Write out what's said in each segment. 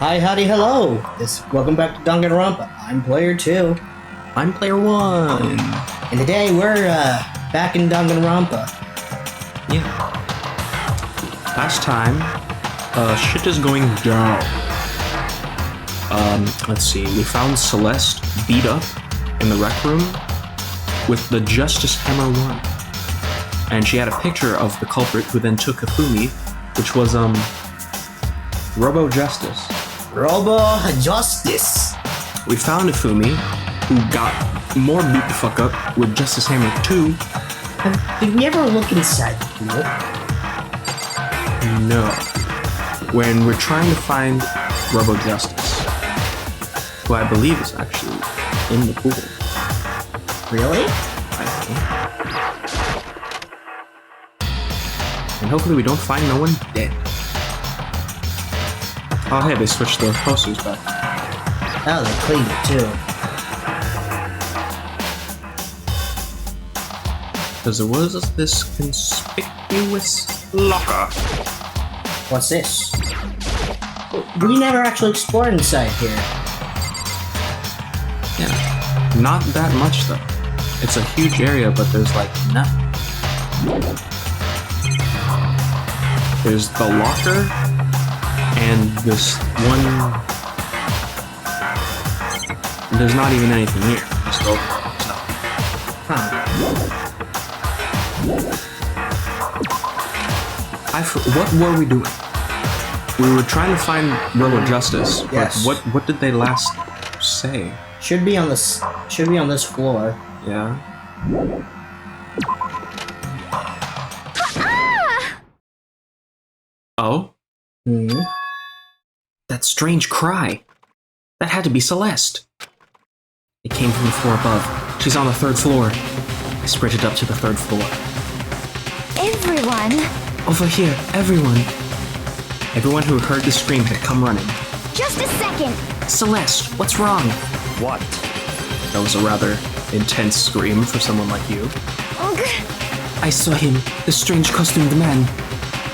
Hi, howdy, hello. Welcome back to Danganronpa. I'm player 2. I'm player 1. And today we're back in Danganronpa. Yeah. Last time, shit is going down. Let's see. We found Celeste beat up in the rec room with the Justice Hammer 1. And she had a picture of the culprit who then took Hifumi, which was, Robo Justice. Robo Justice. We found Hifumi, who got more beat the fuck up with Justice Hammer 2. Did we ever look inside the pool? No. When we're trying to find Robo Justice, who I believe is actually in the pool. Really? I think. And hopefully we don't find no one dead. Oh hey, they switched the posters back. Oh, they cleaned it too. Because there was this conspicuous locker. What's this? We never actually explored inside here. Yeah. Not that much though. It's a huge area, but there's like nothing. There's the locker and this one. There's not even anything here. Just go for it. So. What were we doing? We were trying to find Robo Justice. Yes. What did they last say? Should be on this floor. Yeah. Oh? Hmm. That strange cry. That had to be Celeste. It came from the floor above. She's on the 3rd floor. I sprinted up to the 3rd floor. Everyone! Over here, everyone. Everyone who heard the scream had come running. Just a second! Celeste, what's wrong? What? That was a rather intense scream for someone like you. Ugh. I saw him, the strange costumed man.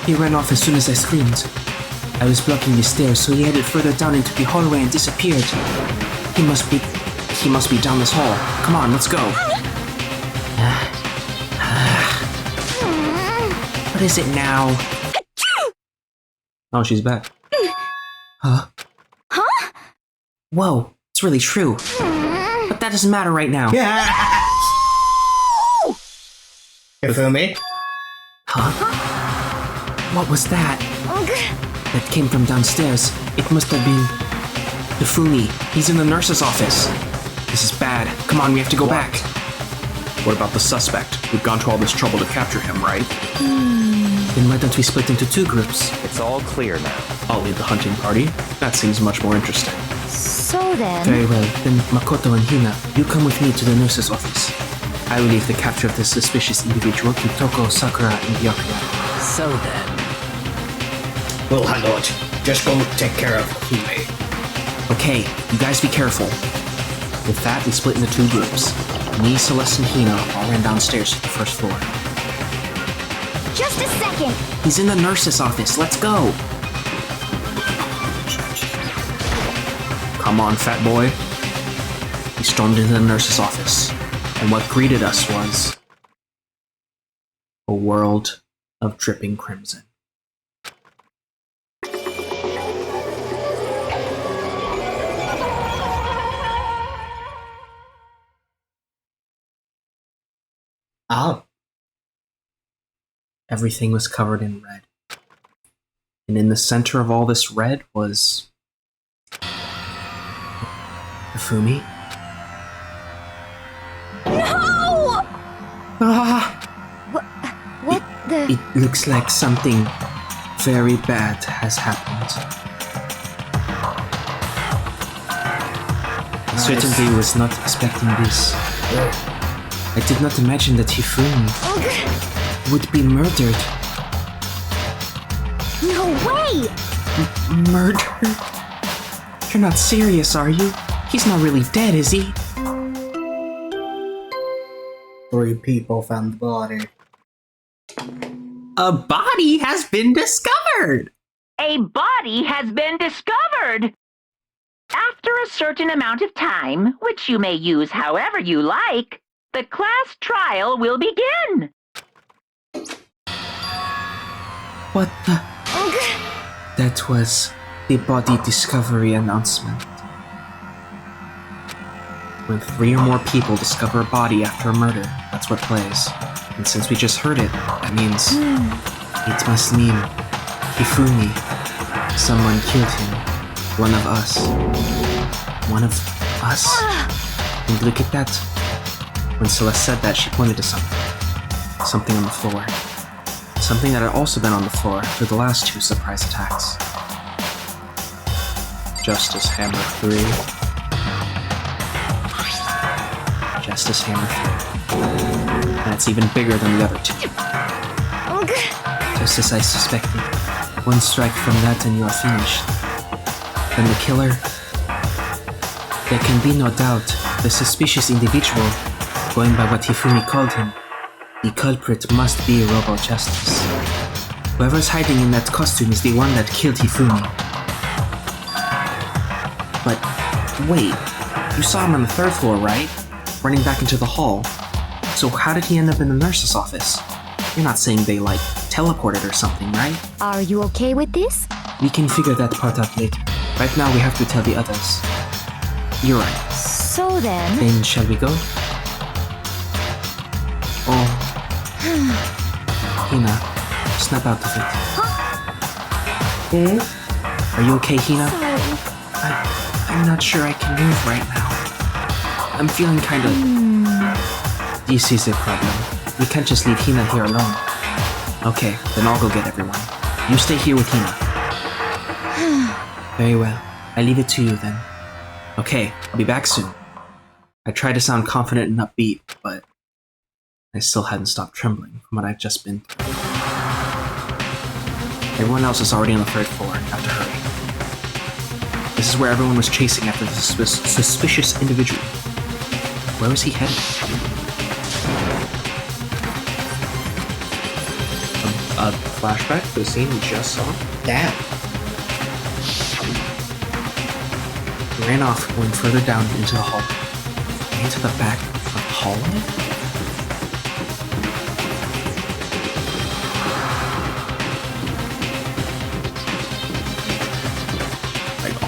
He ran off as soon as I screamed. I was blocking the stairs, so he headed further down into the hallway and disappeared. He must be down this hall. Come on, let's go. What is it now? Oh, she's back. Huh? Huh? Whoa, it's really true. But that doesn't matter right now. Yeah. Hifumi? Huh? What was that? Ugh. That came from downstairs. It must have been Hifumi. He's in the nurse's office. This is bad. Come on, we have to go back. What about the suspect? We've gone to all this trouble to capture him, right? Then why don't we split into 2 groups? It's all clear now. I'll lead the hunting party. That seems much more interesting. So then... Very well. Then Makoto and Hina, you come with me to the nurse's office. I will leave the capture of this suspicious individual to Toko, Sakura, and Byakuya. So then... We'll handle it. Just go take care of Hime. Okay, you guys be careful. With that, we split into 2 groups. Me, Celeste, and Hina all ran downstairs to the 1st floor. Just a second! He's in the nurse's office. Let's go! Come on, fat boy. We stormed into the nurse's office, and what greeted us was a world of dripping crimson. Oh. Everything was covered in red. And in the center of all this red was Hifumi. No! Ah! What the... It looks like something very bad has happened. I certainly was not expecting this. I did not imagine that Hifumi Ugh. would be murdered. No way! Murdered? You're not serious, are you? He's not really dead, is he? 3 people found the body. A body has been discovered! A body has been discovered! After a certain amount of time, which you may use however you like, the class trial will begin. What the? That was the body discovery announcement. When 3 or more people discover a body after a murder, that's what plays. And since we just heard it, that means... It must mean Hifumi. Someone killed him. One of us. One of us? And look at that. When Celeste said that, she pointed to something. Something on the floor. Something that had also been on the floor for the last 2 surprise attacks. Justice Hammer 3. Justice Hammer 3. And it's even bigger than the other 2. Just as I suspected. 1 strike from that and you are finished. Then the killer... There can be no doubt, the suspicious individual, going by what Hifumi called him, the culprit must be Robo Justice. Whoever's hiding in that costume is the one that killed Hifumi. But, wait, you saw him on the 3rd floor, right? Running back into the hall. So how did he end up in the nurse's office? You're not saying they, teleported or something, right? Are you okay with this? We can figure that part out later. Right now we have to tell the others. You're right. So then... Then shall we go? Oh. Hina, snap out of it. Hmm? Are you okay, Hina? Sorry. I'm not sure I can move right now. I'm feeling kinda... This is a problem. We can't just leave Hina here alone. Okay, then I'll go get everyone. You stay here with Hina. Very well. I leave it to you then. Okay, I'll be back soon. I tried to sound confident and upbeat, but I still hadn't stopped trembling from what I'd just been through. Everyone else is already on the 3rd floor. I have to hurry. This is where everyone was chasing after the suspicious individual. Where was he headed? A flashback to the scene we just saw? Damn. He ran off, going further down into the hall. Into the back of the hallway?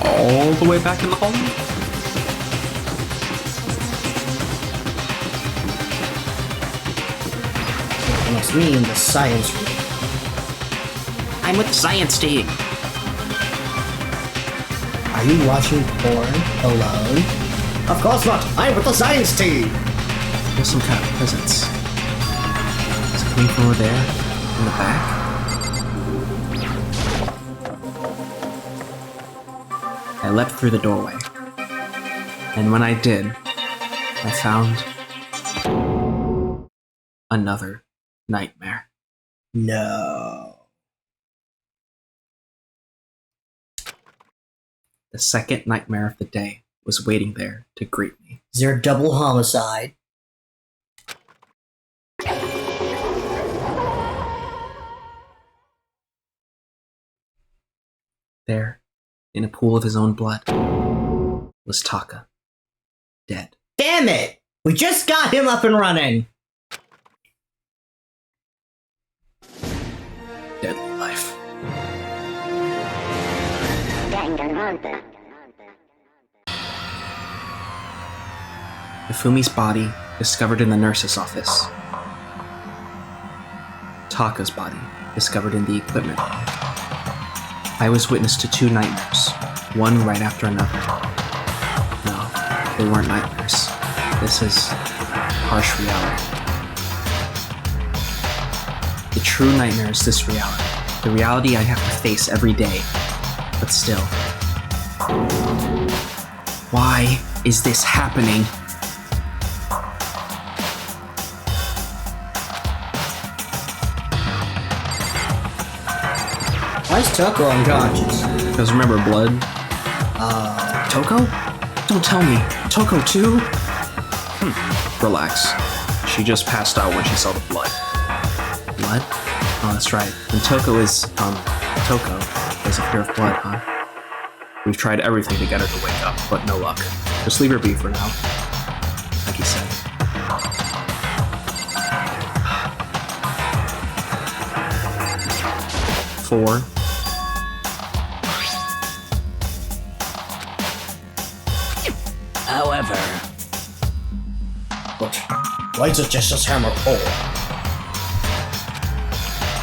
All the way back in the hallway? It must mean the science room. I'm with the science team. Are you watching porn alone? Of course not! I'm with the science team! There's some kind of presence. Is it coming from over there? In the back? I leapt through the doorway. And when I did, I found another nightmare. No. The second nightmare of the day was waiting there to greet me. Is there a double homicide? There, in a pool of his own blood, was Taka. Dead. Damn it! We just got him up and running! Deadly life. Danganronpa. Ifumi's body discovered in the nurse's office. Taka's body discovered in the equipment room. I was witness to 2 nightmares, one right after another. No, they weren't nightmares. This is harsh reality. The true nightmare is this reality. The reality I have to face every day. But still. Why is this happening? Why is Toko unconscious? Because remember blood? Toko? Don't tell me. Toko too? Relax. She just passed out when she saw the blood. Blood? Oh, that's right. And Toko is, Toko. There's a fear of blood, huh? We've tried everything to get her to wake up, but no luck. Just leave her be for now. Like he said. Four. However, But why is it just a hammer 4?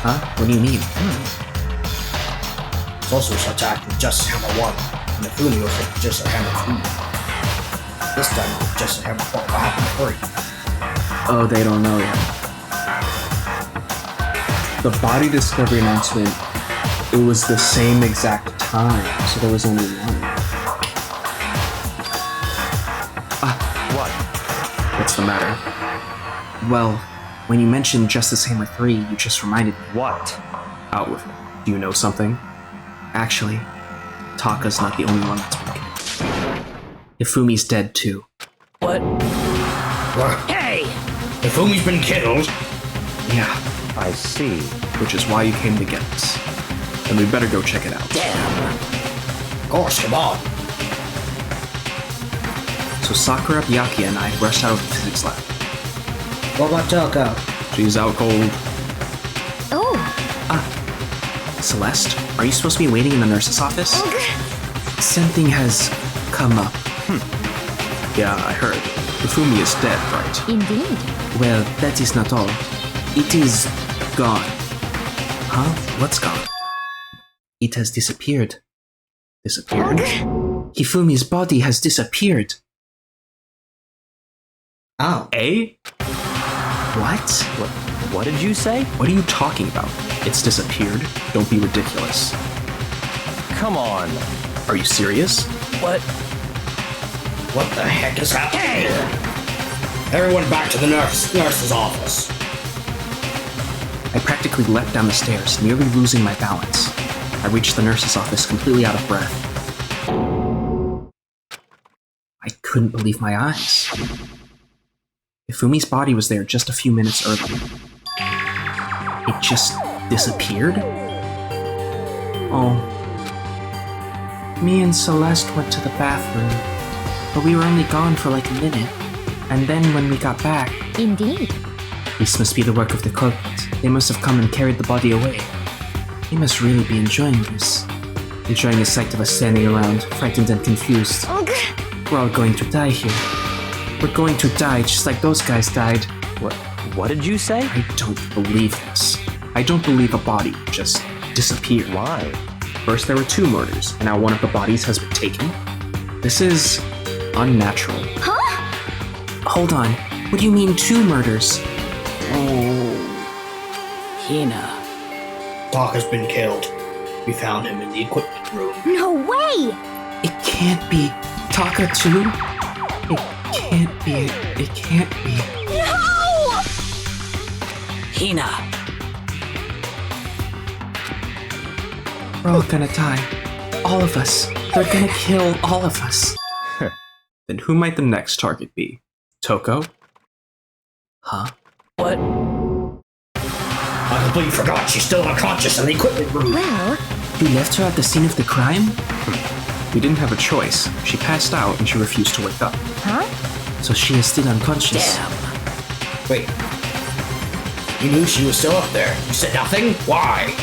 Huh? What do you mean? It's also attacked with just hammer 1, and the Fumi was hit with just a hammer 3. This time with just a hammer 4, what happened to 3? Oh, they don't know yet. The body discovery announcement, it was the same exact time, so there was only one. what? What's the matter? Well, when you mentioned Justice Hammer 3, you just reminded me. What? Out with it. Do you know something? Actually, Taka's not the only one that's been killed. Ifumi's dead too. What? What? Hey! The Fumi's been killed? Yeah, I see. which is why you came to get us. Then we better go check it out. Damn. Of course, come on. So Sakura, Byakuya, and I rushed out of the physics lab. What about Toko? She's out cold. Oh, Celeste, are you supposed to be waiting in the nurse's office? Something has come up. Yeah, I heard. Ifumi is dead, right? indeed. Well, that is not all. It is gone. Huh? What's gone? It has disappeared. Disappeared? Hifumi's body has disappeared. Oh. Eh? What? What did you say? What are you talking about? It's disappeared? Don't be ridiculous. Come on. Are you serious? What? What the heck is happening here? Everyone back to the nurse's office. I practically leapt down the stairs, nearly losing my balance. I reached the nurse's office completely out of breath. I couldn't believe my eyes. Ifumi's body was there just a few minutes earlier. It just disappeared? Oh. Me and Celeste went to the bathroom, but we were only gone for like a minute. And then when we got back, Indeed. this must be the work of the culprit. They must have come and carried the body away. They must really be enjoying this. Enjoying the sight of us standing around, frightened and confused. We're all going to die here. We're going to die just like those guys died. What did you say? I don't believe this. I don't believe a body just disappeared. Why? First there were 2 murders, and now one of the bodies has been taken. This is unnatural. Huh? Hold on. What do you mean 2 murders? Hina. Doc has been killed. We found him in the equipment room. No way! It can't be Taka too? It can't be. It can't be. No! Hina. We're all gonna die. All of us. They're gonna kill all of us. Then who might the next target be? Toko? Huh? What? I completely forgot she's still unconscious in the equipment room. Well, You left her at the scene of the crime? We didn't have a choice. She passed out and she refused to wake up. huh? So she is still unconscious. Damn. Wait. You knew she was still up there. You said nothing? Why?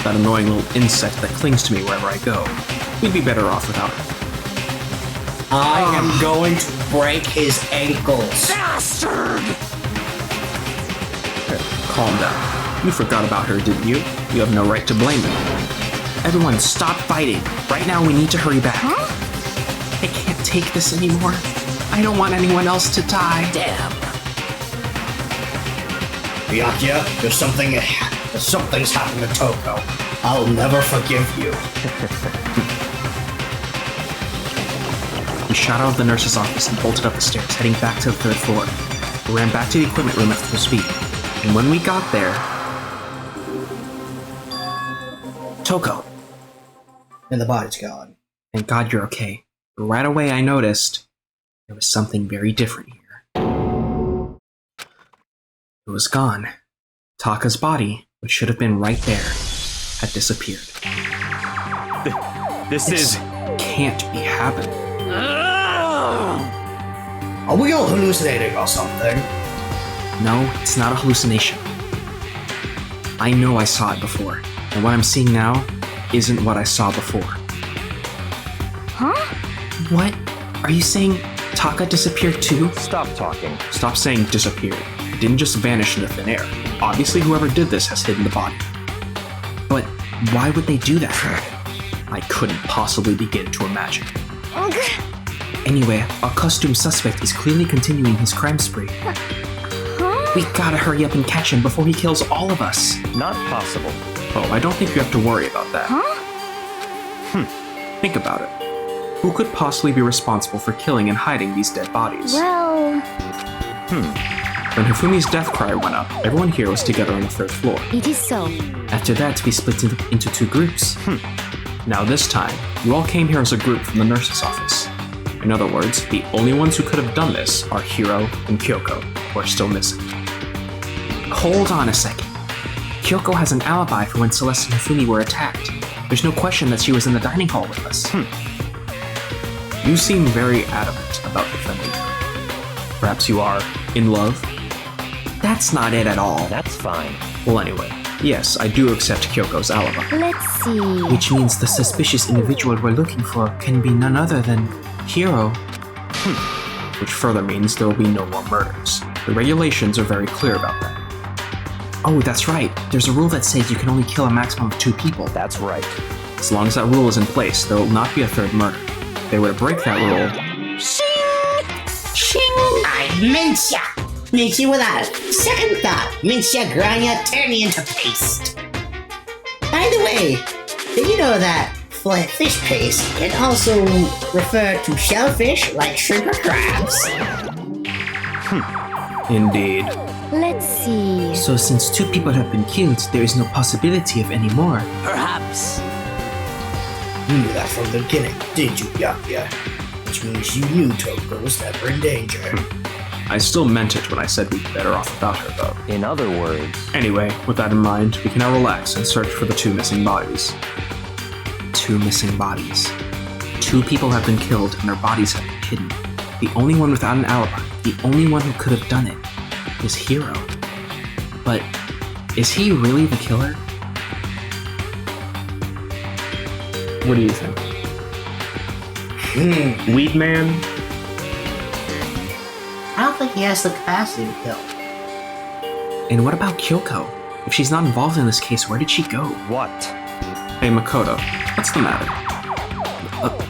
That annoying little insect that clings to me wherever I go. We'd be better off without her. I am going to break his ankles. Bastard! Calm down. You forgot about her, didn't you? You have no right to blame me. Everyone, stop fighting. Right now, we need to hurry back. Huh? I can't take this anymore. I don't want anyone else to die. Damn. Byakuya, something's happened to Toko. I'll never forgive you. We shot out of the nurse's office and bolted up the stairs, heading back to the 3rd floor. We ran back to the equipment room at full speed. And when we got there... Toko! And the body's gone. Thank God you're okay. But right away I noticed there was something very different here. It was gone. Taka's body, which should have been right there, had disappeared. This is... Can't be happening. Are we all hallucinating or something? No, it's not a hallucination. I know I saw it before, and what I'm seeing now isn't what I saw before. Huh? What? Are you saying Taka disappeared too? Stop talking. Stop saying disappeared. It didn't just vanish into thin air. Obviously, whoever did this has hidden the body. But why would they do that? I couldn't possibly begin to imagine. Ugh. Anyway, our costume suspect is clearly continuing his crime spree. Huh? We gotta hurry up and catch him before he kills all of us. Not possible. Oh, I don't think you have to worry about that. Huh? Think about it. Who could possibly be responsible for killing and hiding these dead bodies? Well, When Hifumi's death cry went up, everyone here was together on the 3rd floor. it is so. After that, we split into 2 groups. Now this time, you all came here as a group from the nurse's office. In other words, the only ones who could have done this are Hiro and Kyoko, who are still missing. Hold on a second. Kyoko has an alibi for when Celeste and Hifumi were attacked. There's no question that she was in the dining hall with us. You seem very adamant about defending her. Perhaps you are in love? That's not it at all. That's fine. Well, anyway, yes, I do accept Kyoko's alibi. Let's see. Which means the suspicious individual we're looking for can be none other than Hiro. Which further means there will be no more murders. The regulations are very clear about that. Oh, that's right. There's a rule that says you can only kill a maximum of 2 people. That's right. As long as that rule is in place, there will not be a 3rd murder. If they were to break that rule, Mincia! Mincia without second thought. Mincia grania turning into paste. By the way, did you know that fish paste can also refer to shellfish like shrimp or crabs? indeed. Let's see. So since 2 people have been killed, there is no possibility of any more. Perhaps. You knew that from the beginning, did you, Yakuya? Which means you knew Toko was never in danger. I still meant it when I said we'd be better off without her, though. In other words... Anyway, with that in mind, we can now relax and search for the 2 missing bodies. 2 missing bodies. 2 people have been killed and their bodies have been hidden. The only one without an alibi, the only one who could have done it, is Hiro. But is he really the killer? What do you think? Weed Man? I don't think he has the capacity to kill. And what about Kyoko? If she's not involved in this case, where did she go? What? Hey, Makoto, what's the matter?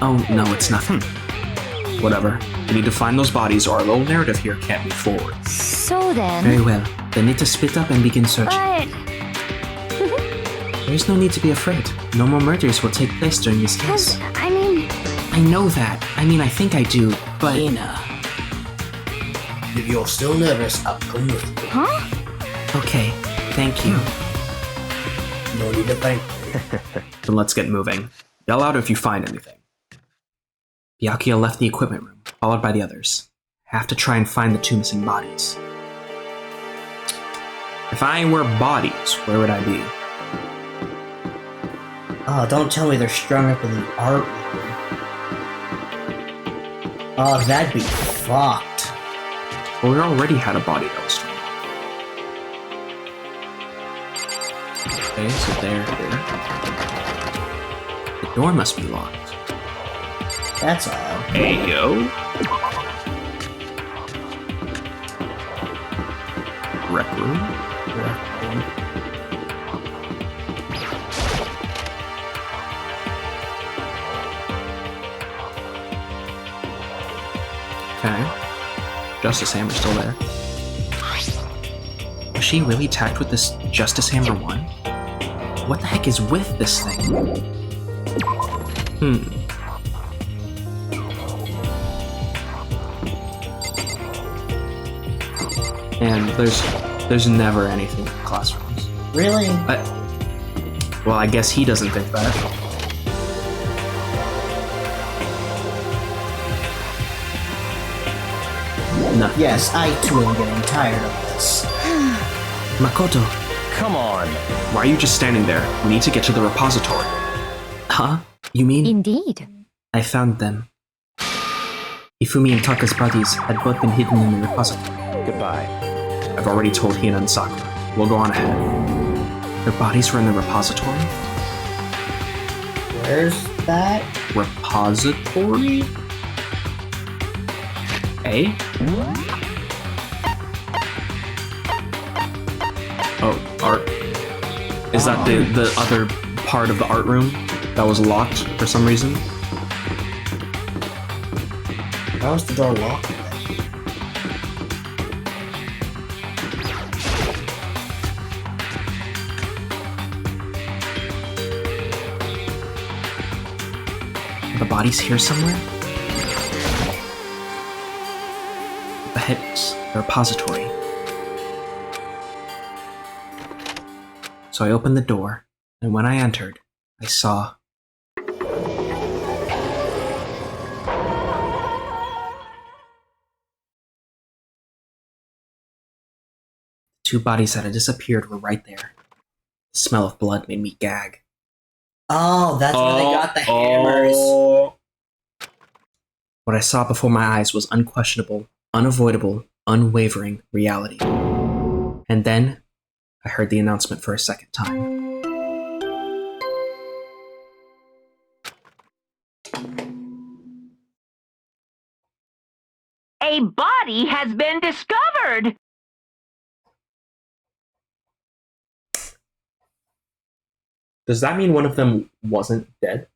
Oh, no, it's nothing. Whatever. We need to find those bodies or our little narrative here can't move forward. So then. Very well. Then need to split up and begin searching. But. There's no need to be afraid. No more murders will take place during this case. I mean. I know that. I think I do, but... If you're still nervous, I'll come with you. Huh? Okay, thank you. No need to thank me. Then let's get moving. Yell out if you find anything. Byakuya left the equipment room, followed by the others. Have to try and find the 2 missing bodies. If I were bodies, where would I be? Oh, don't tell me they're strung up in the art room. Oh, that'd be fucked. Well, we already had a body that was strung. Okay, so there. The door must be locked. That's odd. Hey, yo. Rec room? Okay. Justice Hammer's still there. Was she really attacked with this Justice Hammer 1? What the heck is with this thing? And there's never anything in classrooms. Really? Well, I guess he doesn't think that. Nothing. Yes, I too am getting tired of this. Makoto, Come on. why are you just standing there? We need to get to the repository. Huh? You mean? Indeed. I found them. Ifumi and Taka's bodies had both been hidden in the repository. Goodbye. I've already told Hina and Sakura. We'll go on ahead. Their bodies were in the repository? Where's that? Repository? Eh? Oh, art. Is that the other part of the art room that was locked for some reason? How was the door locked? Are the bodies here somewhere? The heads, the repository. So I opened the door, and when I entered, I saw... Two bodies that had disappeared were right there. The smell of blood made me gag. Oh, that's where they got the hammers. What I saw before my eyes was unquestionable, unavoidable, unwavering reality. And then, I heard the announcement for a second time. A body has been discovered! Does that mean one of them wasn't dead?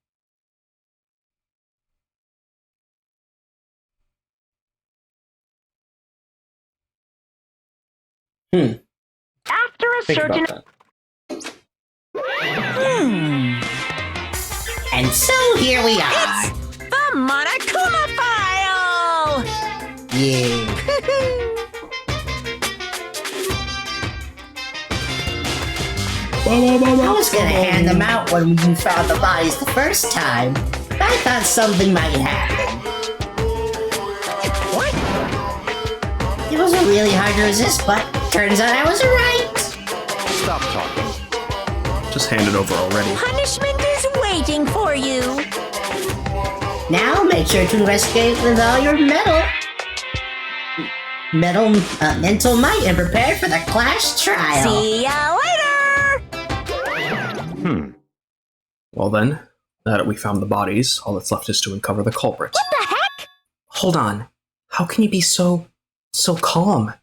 After a Think certain... about that. And so here we are. The Monokuma file! Yeah. I was gonna hand them out when you found the bodies the first time. But I thought something might happen. What? It wasn't really hard to resist, but turns out I was right. Stop talking. Just hand it over already. Punishment is waiting for you. Now make sure to investigate with all your mental might and prepare for the class trial. See ya later! Well then, now that we found the bodies, all that's left is to uncover the culprit. What the heck? Hold on. How can you be so calm?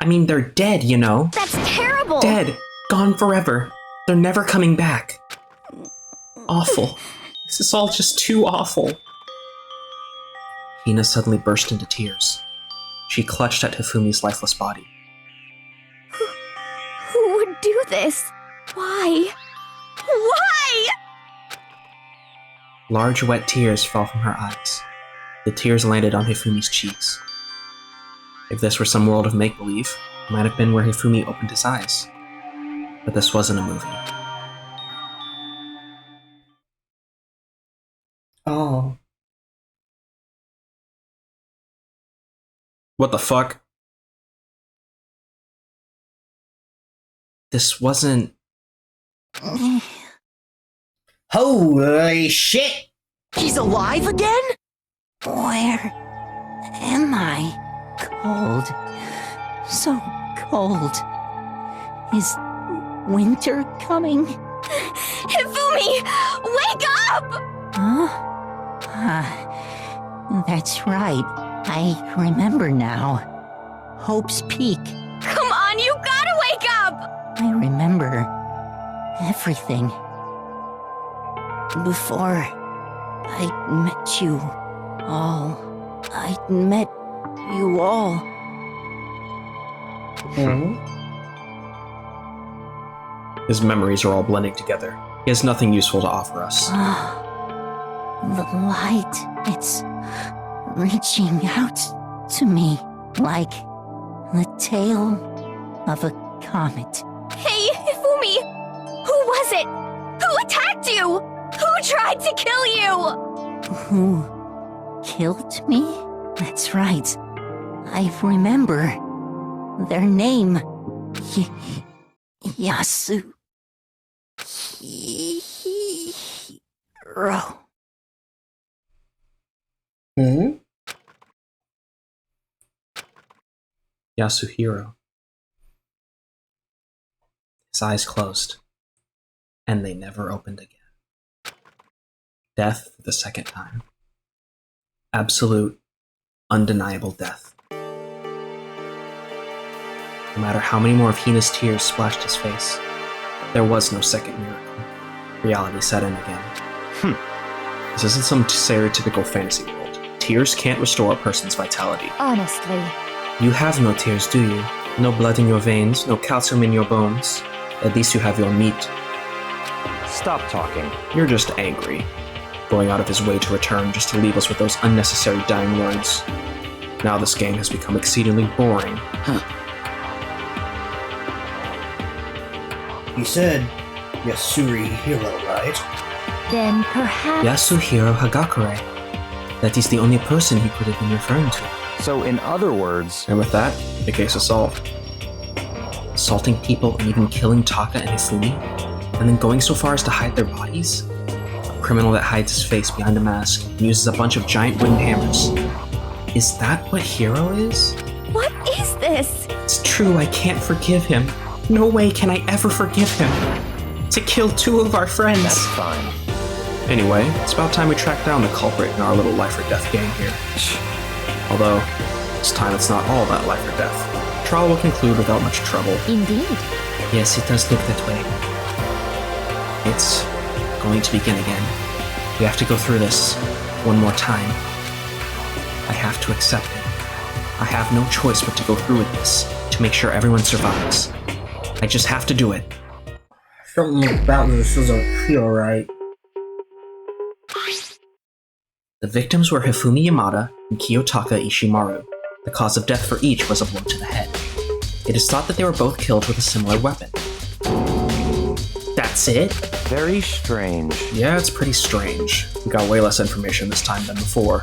I mean, they're dead, you know? That's terrible. Dead. Gone forever. They're never coming back. Awful. This is all just too awful. Hina suddenly burst into tears. She clutched at Hifumi's lifeless body. Who would do this? Why? Why? Large wet tears fell from her eyes. The tears landed on Hifumi's cheeks. If this were some world of make-believe, it might have been where Hifumi opened his eyes. But this wasn't a movie. Oh. What the fuck? This wasn't... Holy shit! He's alive again? Where am I? Cold. So cold. Is winter coming? Hifumi! Wake up! Huh? That's right. I remember now. Hope's Peak. Come on, you gotta wake up! I remember everything. Before I met you all. I met you all. His memories are all blending together. He has nothing useful to offer us. The light, it's reaching out to me like the tail of a comet. Hey, Hifumi! Who was it? Who attacked you? Who tried to kill you? Who killed me? That's right. I remember their name. Yasu. Hiro. Hmm? Yasuhiro. His eyes closed, and they never opened again. Death for the second time. Absolute, undeniable death. No matter how many more of Hina's tears splashed his face, there was no second miracle. Reality set in again. This isn't some stereotypical fantasy world. Tears can't restore a person's vitality. Honestly. You have no tears, do you? No blood in your veins, no calcium in your bones. At least you have your meat. Stop talking. You're just angry, going out of his way to return just to leave us with those unnecessary dying words. Now this game has become exceedingly boring. You said Yasuhiro, right? Then perhaps... Yasuhiro Hagakure. That is the only person he could have been referring to. So in other words, And with that, the case is solved. Assaulting people and even killing Taka and Hifumi, and then going so far as to hide their bodies? A criminal that hides his face behind a mask and uses a bunch of giant wooden hammers. Is that what Hiro is? What is this? It's true, I can't forgive him. No way can I ever forgive him. To kill two of our friends. that's fine. Anyway, it's about time we track down the culprit in our little life or death game here. Although, this time it's not all about life or death. Trial will conclude without much trouble. Indeed. Yes, it does look that way. It's going to begin again. We have to go through this one more time. I have to accept it. I have no choice but to go through with this to make sure everyone survives. I just have to do it. Something about this doesn't feel right. The victims were Hifumi Yamada and Kiyotaka Ishimaru. The cause of death for each was a blow to the head. It is thought that they were both killed with a similar weapon. That's it? Very strange. Yeah, it's pretty strange. We got way less information this time than before.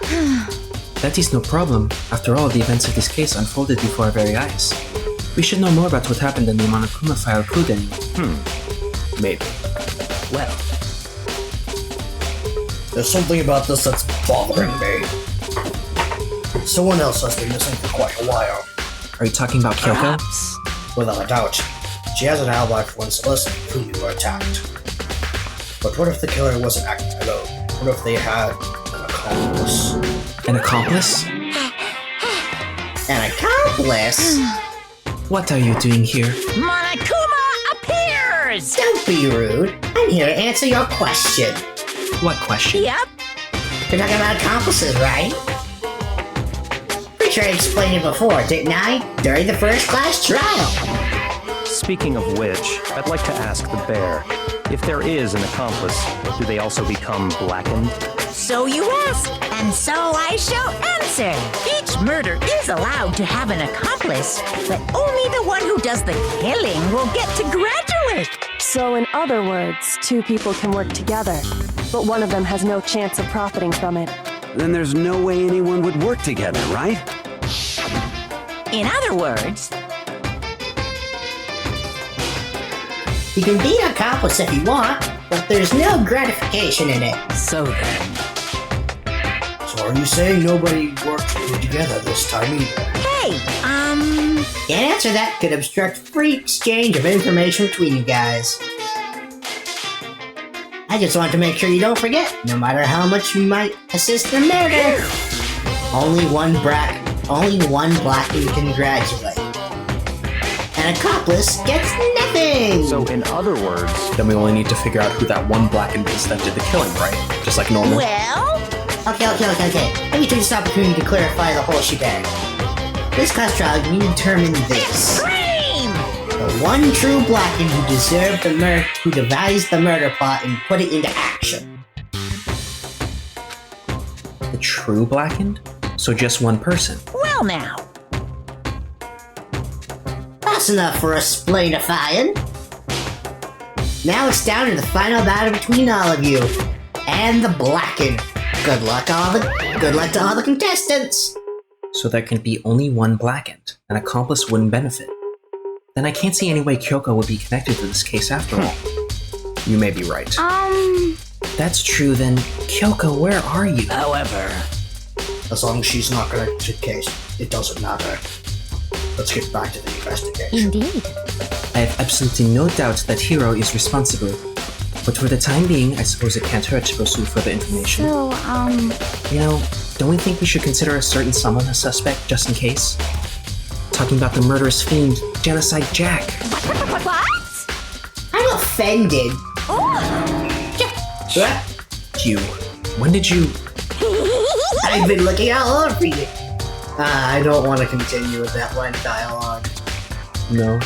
That is no problem. After all, the events of this case unfolded before our very eyes. We should know more about what happened in the Monokuma file, couldn't we? Maybe. Well, There's something about this that's bothering me. Someone else has been missing for quite a while. Are you talking about Kyoko? Perhaps. Without a doubt. She has an alibi for when Celeste and Fumi were attacked. But what if the killer wasn't acting alone? What if they had an accomplice? An accomplice? An accomplice? What are you doing here? Monokuma appears! Don't be rude. I'm here to answer your question. What question? Yep. You're talking about accomplices, right? Pretty sure I explained it before, didn't I? During the first class trial. speaking of which, I'd like to ask the bear, if there is an accomplice, do they also become blackened? So you ask, and so I shall answer. Each murder is allowed to have an accomplice, but only the one who does the killing will get to graduate. So in other words, two people can work together, but one of them has no chance of profiting from it. Then there's no way anyone would work together, right? In other words, You can be an accomplice if you want, but there's no gratification in it. so then. So are you saying nobody worked together this time either? Hey, Can't answer that, could obstruct free exchange of information between you guys. I just want to make sure you don't forget, no matter how much you might assist in a murder, only one blackie can graduate. An accomplice gets nothing! So in other words, Then we only need to figure out who that one blackened is that did the killing, right? Just like normal. Well, Okay. Let me take this opportunity to clarify the whole shebang. This class trial, you need to determine this. cream! The one true blackened who deserved the murder, who devised the murder plot and put it into action. The true blackened? So just one person. Well now, That's enough for us splainifying. Now it's down to the final battle between all of you and the blackened. Good luck to all the contestants. So there can be only one blackened. An accomplice wouldn't benefit. Then I can't see any way Kyoko would be connected to this case after all. You may be right. That's true then. Kyoko, where are you? however, As long as she's not gonna take case, it doesn't matter. Let's get back to the investigation. Indeed. I have absolutely no doubt that Hiro is responsible. But for the time being, I suppose it can't hurt to pursue further information. So, You know, don't we think we should consider a certain someone a suspect, just in case? Talking about the murderous fiend, Genocide Jack. What? I'm offended. What? You. When did you... I've been looking all over you. I don't want to continue with that line of dialogue. No.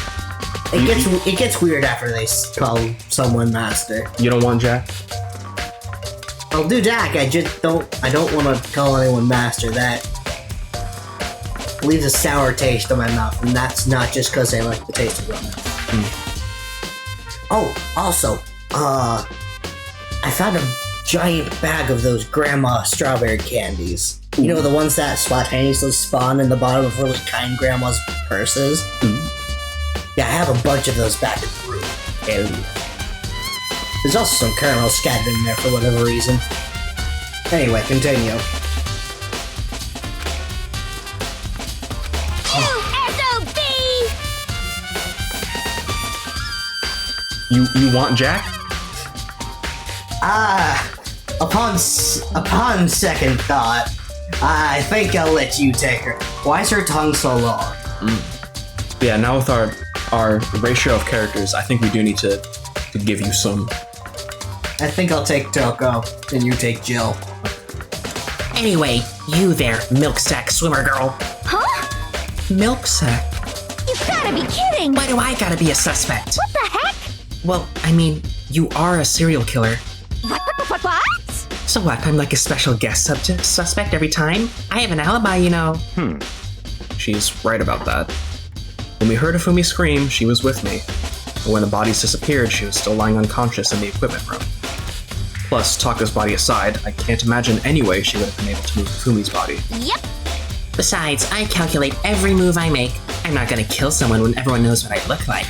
It gets weird after they call someone master. You don't want Jack? I'll do Jack. I don't want to call anyone master. That leaves a sour taste in my mouth, and that's not just because I like the taste of rum. Oh, also, I found a giant bag of those grandma strawberry candies. You know, the ones that spontaneously spawn in the bottom of really kind grandma's purses? Yeah, I have a bunch of those back in the room. And there's also some caramel scattered in there for whatever reason. Anyway, continue. SOB! You want Jack? Upon second thought, I think I'll let you take her. Why is her tongue so long? Yeah, now with our ratio of characters, I think we do need to give you some. I think I'll take Toko, and you take Jill. Anyway, you there, milk sack swimmer girl. Huh? Milk sack? You gotta be kidding! Why do I gotta be a suspect? What the heck? Well, I mean, you are a serial killer. What? So what, I'm like a special guest suspect every time? I have an alibi, you know. She's right about that. When we heard Ifumi scream, she was with me. But when the bodies disappeared, she was still lying unconscious in the equipment room. Plus, Taka's body aside, I can't imagine any way she would have been able to move Ifumi's body. Yep. Besides, I calculate every move I make. I'm not gonna kill someone when everyone knows what I look like.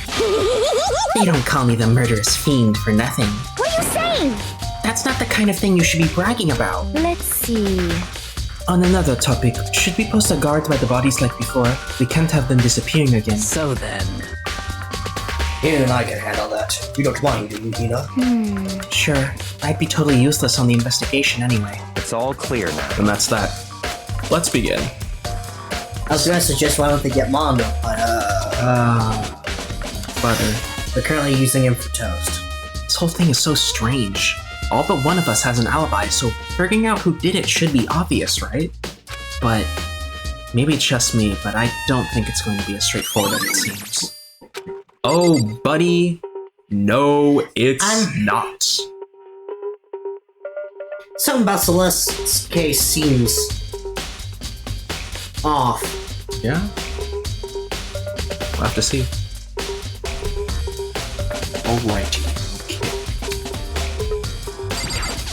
They don't call me the murderous fiend for nothing. What are you saying? That's not the kind of thing you should be bragging about. Let's see. On another topic, should we post a guard by the bodies like before? We can't have them disappearing again. So then... Hina and I can handle that. You don't mind, do you, Hina? Sure, I'd be totally useless on the investigation anyway. It's all clear now. And that's that. Let's begin. I was gonna suggest why don't they get Mondo, but Butter. they're currently using him for toast. This whole thing is so strange. All but one of us has an alibi, so figuring out who did it should be obvious, right? But maybe it's just me, but I don't think it's going to be as straightforward as it seems. Oh, buddy. No, it's not. Something about Celeste's case seems off. Yeah? We'll have to see. Alrighty.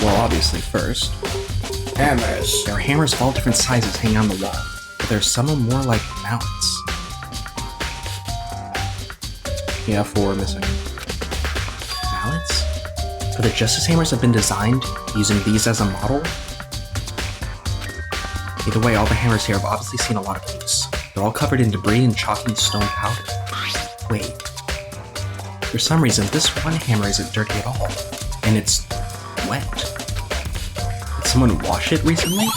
Well, obviously, first, Hammers. there are hammers of all different sizes hanging on the wall, but there's some more like mallets. Yeah, 4 missing. Mallets? Could the Justice Hammers have been designed using these as a model? Either way, all the hammers here have obviously seen a lot of use. They're all covered in debris and chalky stone powder. Wait. For some reason, this one hammer isn't dirty at all, and it's wet. Did someone wash it recently?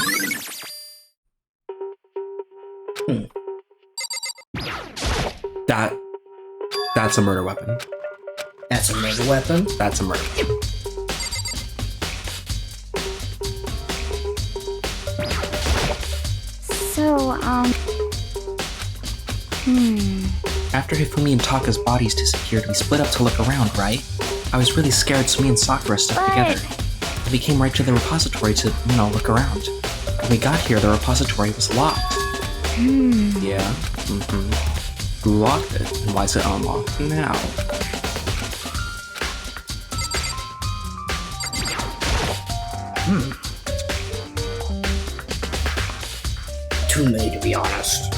That's a murder weapon. That's a murder weapon. That's a murder weapon. So, After Hifumi and Taka's bodies disappeared, we split up to look around, right? I was really scared, so me and Sakura stuck together. And we came right to the repository to, look around. When we got here, the repository was locked. Yeah, Who locked it, and why is it unlocked now? Too many, to be honest.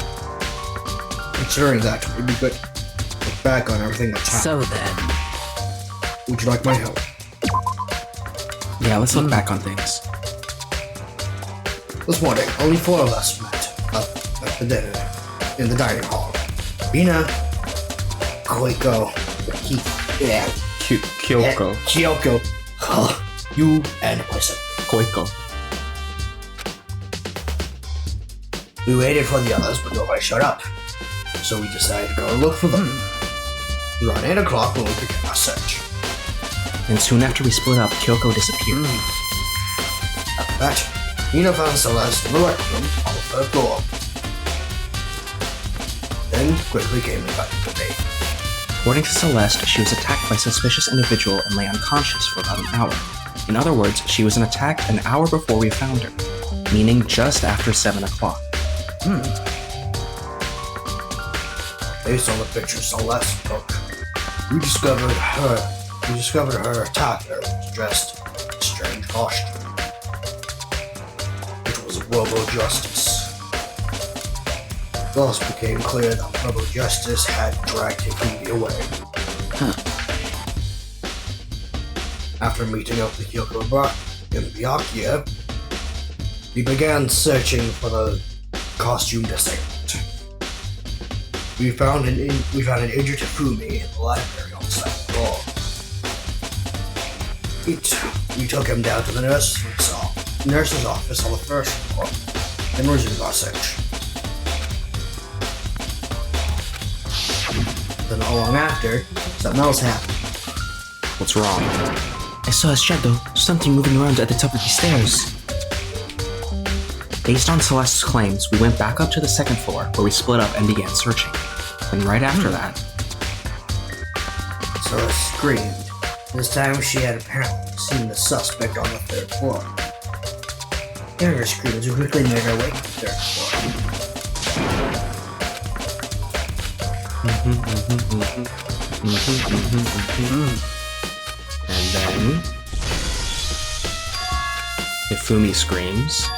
Considering that, it'd be good to look back on everything that's happened. So then... Would you like my help? Yeah, let's look back on things. This morning, only 4 of us met up at the dinner in the dining hall. Mina, Koiko, Kyoko, you, and myself. Koiko. We waited for the others, but nobody showed up. So we decided to go look for them. Around 8 o'clock when we began our search. And soon after we split up, Kyoko disappeared. After that, Mina found Celeste in the rec room on the 3rd floor. Then quickly came back to me. According to Celeste, she was attacked by a suspicious individual and lay unconscious for about an hour. In other words, she was attacked an hour before we found her, meaning just after 7 o'clock. Based on the picture Celeste took, we discovered her attacker was dressed in a strange costume. It was Robo Justice. Thus became clear that Robo Justice had dragged Hifumi away. After meeting up with Kyoko in Byakuya, we began searching for the costume assailant. We found an injured Hifumi in the library on the 2nd floor. We took him down to the nurse's office on the 1st floor and resumed our search. Then not long after, something else happened. What's wrong? I saw a shadow, something moving around at the top of the stairs. Based on Celeste's claims, we went back up to the 2nd floor, where we split up and began searching. And right after that... Celeste screamed. This time she had apparently seen the suspect on the 3rd floor. Hearing her screams, we quickly made our way to the 3rd floor. And then... Hifumi screams.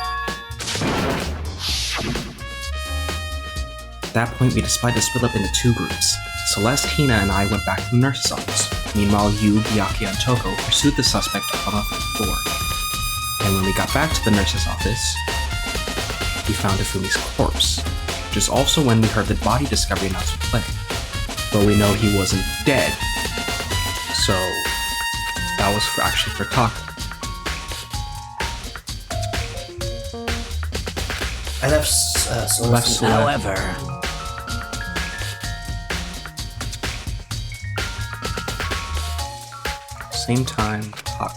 At that point, we decided to split up into 2 groups. Celeste, Hina, and I went back to the nurse's office. Meanwhile, Yu, Byakuya, and Toko pursued the suspect up on the 3rd floor. And when we got back to the nurse's office, we found Hifumi's corpse, which is also when we heard the body discovery announcement play. But we know he wasn't dead, so that was actually for Taka. I left Celeste. However, same time, Taka.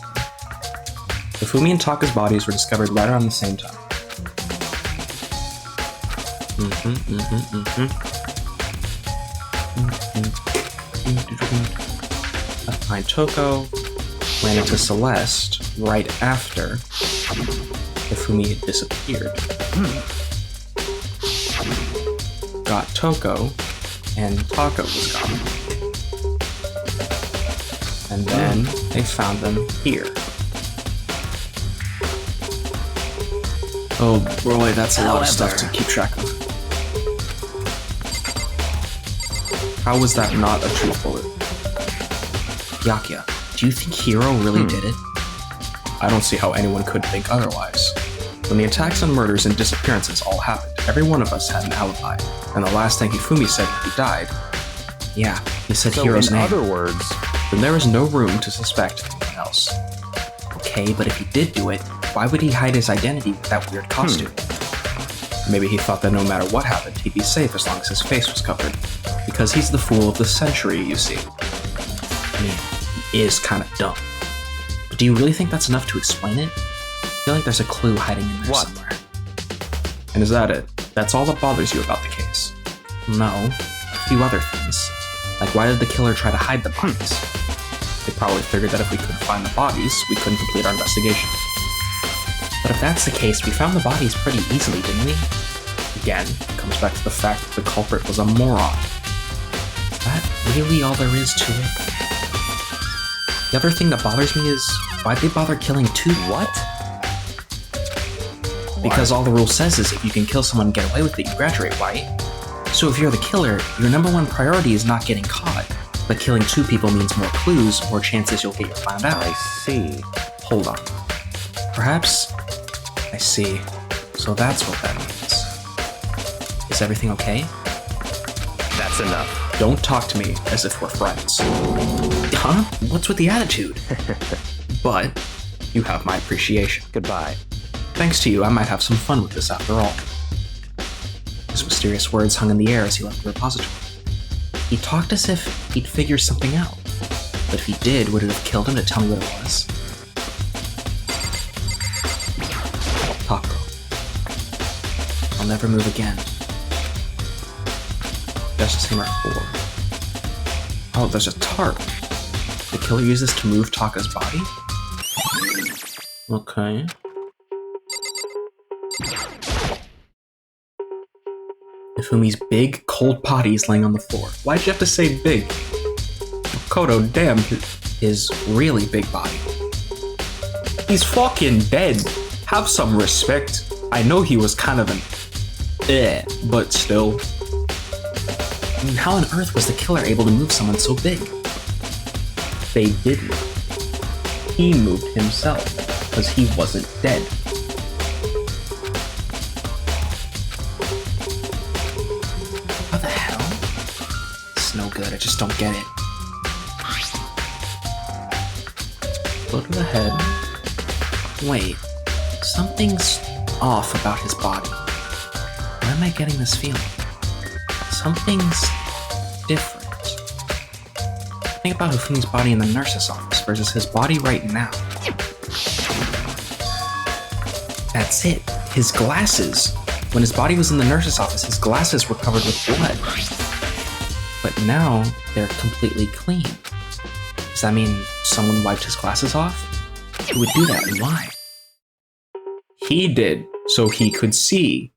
Hifumi and Taka's bodies were discovered right around the same time. Left behind Toko, ran into Celeste right after Hifumi had disappeared. Got Toko, and Taka was gone. And then they found them here. Oh boy, that's a lot of stuff to keep track of. How was that not a true bullet? Byakuya, do you think Hiro really did it? I don't see how anyone could think otherwise. When the attacks and murders and disappearances all happened, every one of us had an alibi. And the last thing Hifumi said when he died, Yeah, he said Hiro's name. In other words, then there was no room to suspect anyone else. Okay, but if he did do it, why would he hide his identity with that weird costume? Maybe he thought that no matter what happened, he'd be safe as long as his face was covered. Because he's the fool of the century, you see. I mean, he is kind of dumb. But do you really think that's enough to explain it? I feel like there's a clue hiding in there somewhere. And is that it? That's all that bothers you about the case? No, a few other things. Like, why did the killer try to hide the bodies? They probably figured that if we couldn't find the bodies, we couldn't complete our investigation. But if that's the case, we found the bodies pretty easily, didn't we? Again, it comes back to the fact that the culprit was a moron. Is that really all there is to it? The other thing that bothers me is, why'd they bother killing 2? what? Because all the rule says is if you can kill someone and get away with it, you graduate, right? So if you're the killer, your number 1 priority is not getting caught. But killing 2 people means more clues, more chances you'll get found out. I see. Hold on. Perhaps... I see. So that's what that means. Is everything okay? That's enough. Don't talk to me as if we're friends. Huh? What's with the attitude? But you have my appreciation. Goodbye. Thanks to you, I might have some fun with this after all. His mysterious words hung in the air as he left the repository. He talked as if he'd figured something out. But if he did, would it have killed him to tell me what it was? Taco. I'll never move again. Justice Hammer 4. Oh, there's a tarp. The killer uses to move Taka's body? Okay. Ifumi's big, cold body is laying on the floor. Why'd you have to say big? Kodo, damn, his really big body. He's fucking dead. Have some respect. I know he was kind of an but still. I mean, how on earth was the killer able to move someone so big? They didn't. He moved himself, because he wasn't dead. How the hell? It's no good, I just don't get it. Go to the head. Wait, something's off about his body. Why am I getting this feeling? Something's different. Think about Hifumi's body in the nurse's office versus his body right now. That's it. His glasses. When his body was in the nurse's office, his glasses were covered with blood. But now, they're completely clean. Does that mean someone wiped his glasses off? Who would do that and why? He did, so he could see.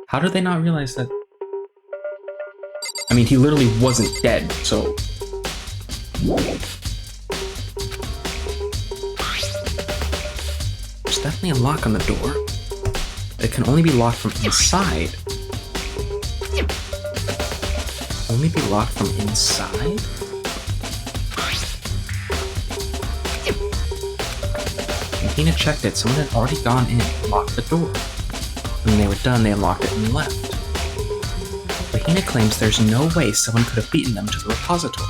How did they not realize that? I mean, he literally wasn't dead, so... There's definitely a lock on the door. It can only be locked from inside. Only be locked from inside? When Hina checked it, someone had already gone in and locked the door. When they were done, they unlocked it and left. But Hina claims there's no way someone could have beaten them to the repository.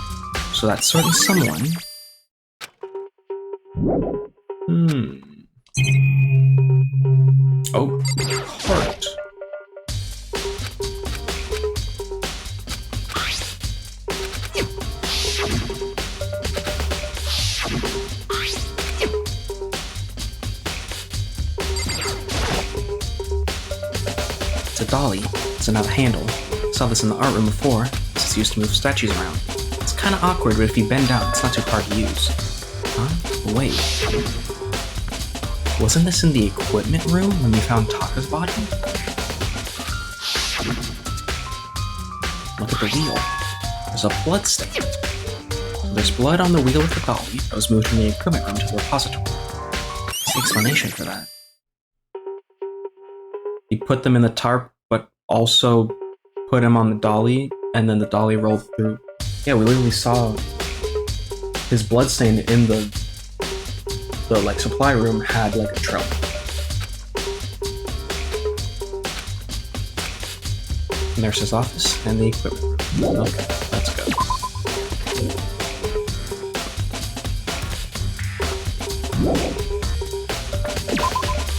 So that certain someone... Oh, heart. It's a dolly. It's another handle. Saw this in the art room before. This is used to move statues around. It's kinda awkward, but if you bend down, it's not too hard to use. Huh? Wait. Wasn't this in the equipment room when we found Taka's body? Look at the wheel. There's a blood stain. There's blood on the wheel of the dolly that was moved from the equipment room to the repository. What's the explanation for that? He put them in the tarp, but also put him on the dolly, and then the dolly rolled through. Yeah, we literally saw his bloodstain in the like supply room had like a trail. Nurse's office and the equipment room. Okay, let's go.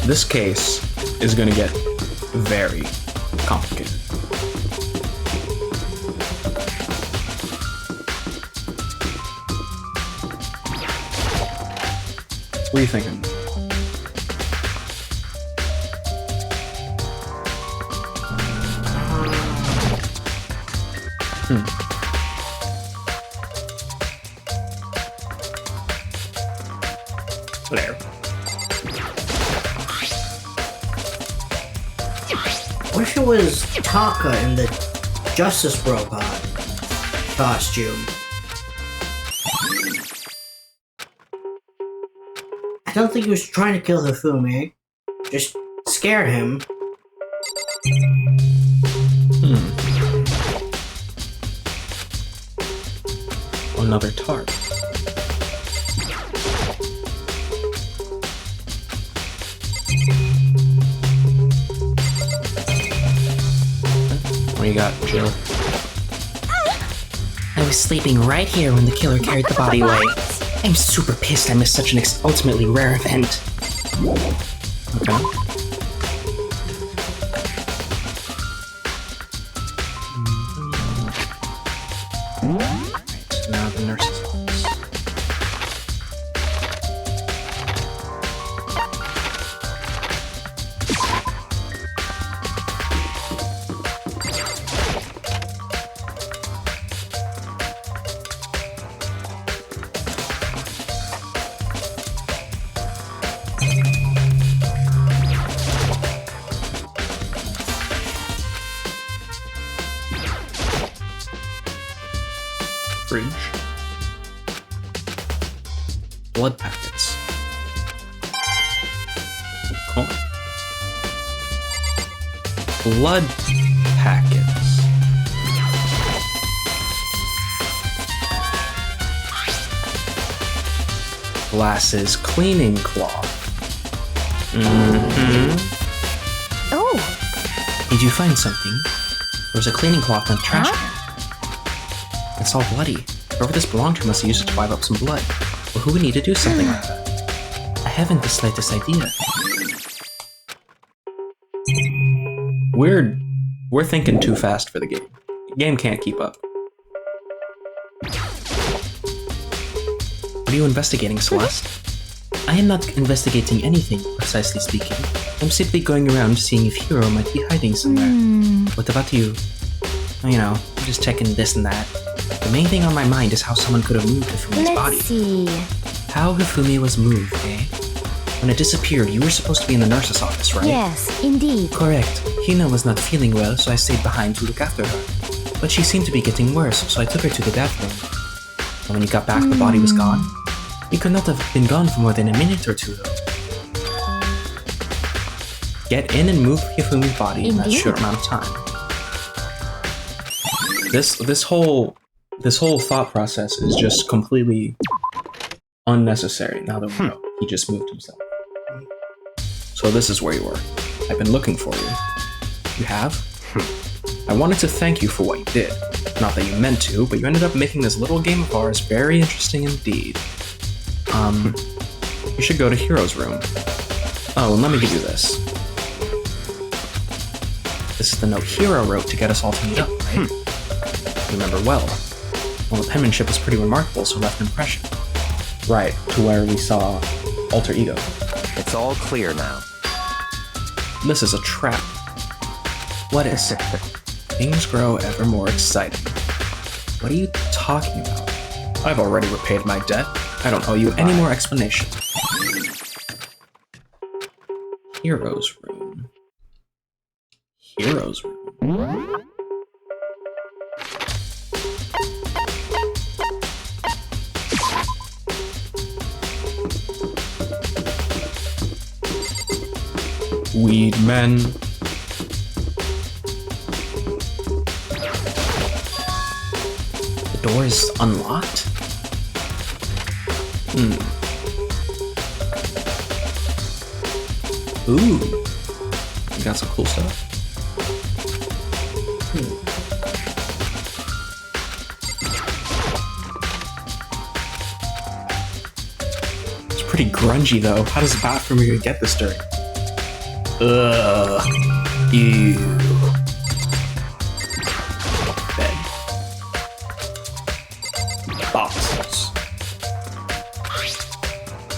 This case is gonna get very complicated. What are you thinking? There. What if it was Taka in the Justice Robot costume? I don't think he was trying to kill Hifumi. Just scared him. Another tarp. What do you got, Jill? I was sleeping right here when the killer carried the body away. I'm super pissed I missed such an ultimately rare event. Okay. Right, now the nurse's office. Fridge. Blood packets. Cool. Blood packets. Glasses cleaning cloth. Oh, Did you find something? There was a cleaning cloth in the trash can. It's all bloody. Whoever this belonged to must have used it to wipe up some blood. Well, who would need to do something like that? I haven't the slightest idea. We're thinking too fast for the game. The game can't keep up. What are you investigating, Celeste? I am not investigating anything, precisely speaking. I'm simply going around seeing if Hero might be hiding somewhere. What about you? You know, I'm just checking this and that. The main thing on my mind is how someone could have moved Hifumi's body. let's see. How Hifumi was moved, eh? When it disappeared, you were supposed to be in the nurse's office, right? Yes, indeed. Correct. Hina was not feeling well, so I stayed behind to look after her. But she seemed to be getting worse, so I took her to the bathroom. And when you got back, the body was gone. You could not have been gone for more than a minute or two, though. Get in and move Hifumi's body in that Indeed. short amount of time. This whole thought process is just completely unnecessary now that we know he just moved himself. So this is where you were. I've been looking for you. You have? I wanted to thank you for what you did. Not that you meant to, but you ended up making this little game of ours very interesting indeed. You should go to Hero's room. Oh, and let me give you this. This is the note Hero wrote to get us all to meet up, right? You remember well. Well, the penmanship was pretty remarkable, so it left an impression. Right, to where we saw Alter Ego. It's all clear now. This is a trap. What is it? Things grow ever more exciting. What are you talking about? I've already repaid my debt. I don't owe you any more explanation. Hero's room. Hero's room. Weed men. The door is unlocked? Ooh. You got some cool stuff. It's pretty grungy though. How does a bathroom even get this dirty? Ugh. Ew. Bed. Boxes.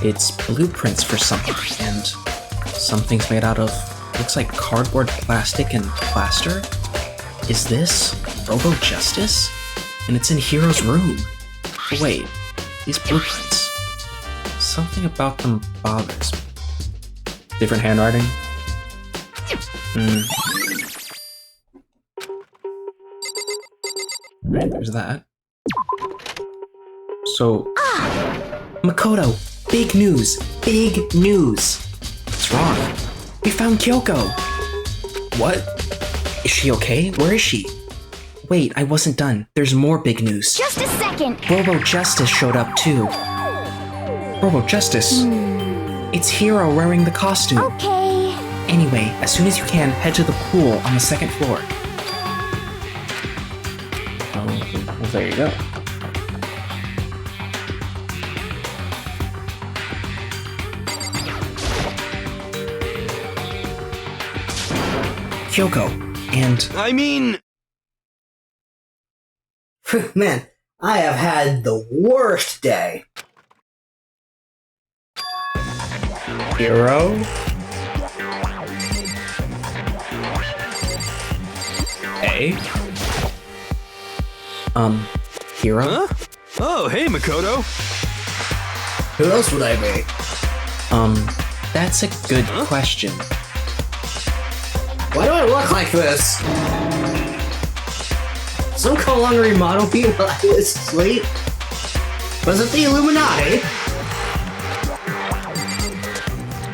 It's blueprints for something, and something's made out of, looks like cardboard, plastic, and plaster. Is this Robo Justice? And it's in Hero's room. Wait, these blueprints. Something about them bothers me. Different handwriting. Right, there's that. So, Makoto, big news! Big news! what's wrong? We found Kyoko! What? Is she okay? Where is she? Wait, I wasn't done. There's more big news. Just a second. Robo Justice showed up too. Robo Justice. It's Hero wearing the costume. Okay. Anyway, as soon as you can, head to the pool on the second floor. Well, there you go. Kyoko, and I mean... Man, I have had the worst day. Hero? Hey? Hero? Huh? Oh, hey, Makoto. Who else would I be? That's a good question. Why do I look like this? Some colon remodeled me while I was asleep? Was it the Illuminati?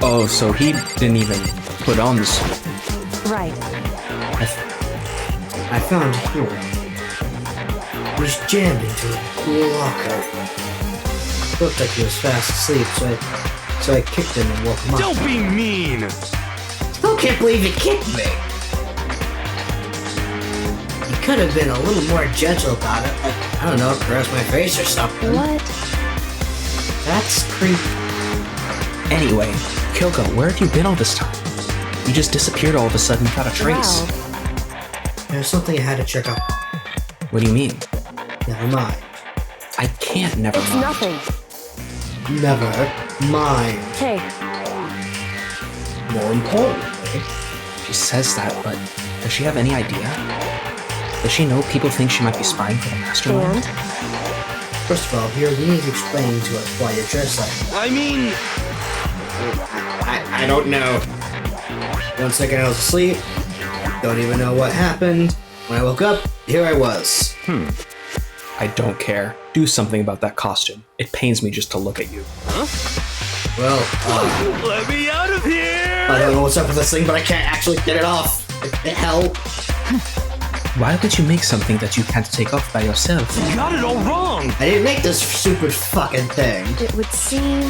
Oh, so he didn't even put on the suit. Right. I found Hero. He was jammed into a cool locker. Looked like he was fast asleep, so I kicked him and woke him up. Don't be mean! Still can't believe you kicked me! You could have been a little more gentle about it, like, I don't know, caress my face or something. What? That's creepy. Anyway, Kyoko, where have you been all this time? You just disappeared all of a sudden without a trace. Wow. There's something I had to check up. What do you mean? Never mind. I can't never It's mind. nothing. Never mind. Hey, More importantly, She says that, but does she have any idea? Does she know people think she might be spying for the mastermind? and? first of all, here you need to explain to us why you're dressed like that. I mean... I don't know. 1 second I was asleep. Don't even know what happened. When I woke up, here I was. I don't care. Do something about that costume. It pains me just to look at you. Well, Let me out of here! I don't know what's up with this thing, but I can't actually get it off. Hell. Why would you make something that you can't take off by yourself? You got it all wrong! I didn't make this stupid fucking thing. It would seem...